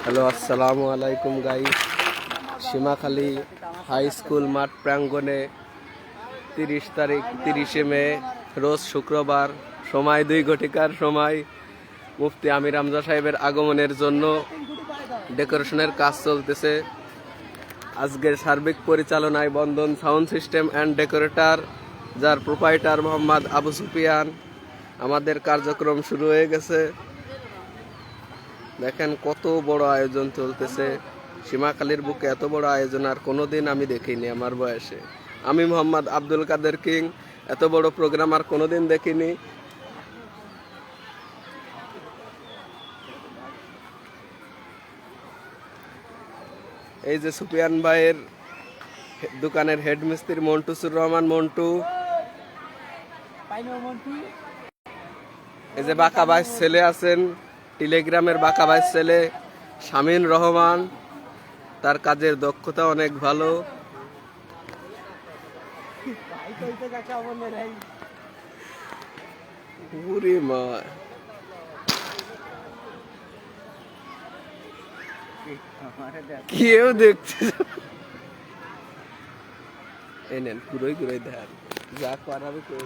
Hello, আসসালামু আলাইকুম guys. Simakhali high school মাঠ প্রাঙ্গণে 30 মে রোজ শুক্রবার, সময় 2 ঘটিকার সময় মুফতি আমির হামজা সাহেবের আগমনের জন্য ডেকোরেশনের কাজ চলতেছে। আজকের সার্বিক পরিচালনায় বন্ধন সাউন্ড সিস্টেম অ্যান্ড ডেকোরেটর, যার প্রোপাইটার মোহাম্মদ আবু সুফিয়ান। আমাদের কার্যক্রম শুরু হয়ে গেছে। দেখেন কত বড় আয়োজন চলতেছে। সীমাখালীর বুকে এত বড় আয়োজন আর কোনোদিন আমি দেখিনি আমার বয়সে। আমি মোহাম্মদ আব্দুল কাদের কিং, এত বড় প্রোগ্রাম আর কোনোদিন দেখিনি। এই যে সুফিয়ান ভাইয়ের দোকানের হেডমিস্ত্রি মন্টুসুর রহমান মন্টু, এই যে বাঁকা ভাইস ছেলে আছেন, টেলিগ্রামের বাঁকা ভাইস ছেলে শামীন রহমান, তার কাজের দক্ষতা অনেক ভালো। কেউ দেখছে, এই নেন পুরোই ঘুরে দেন, যা করাবে করে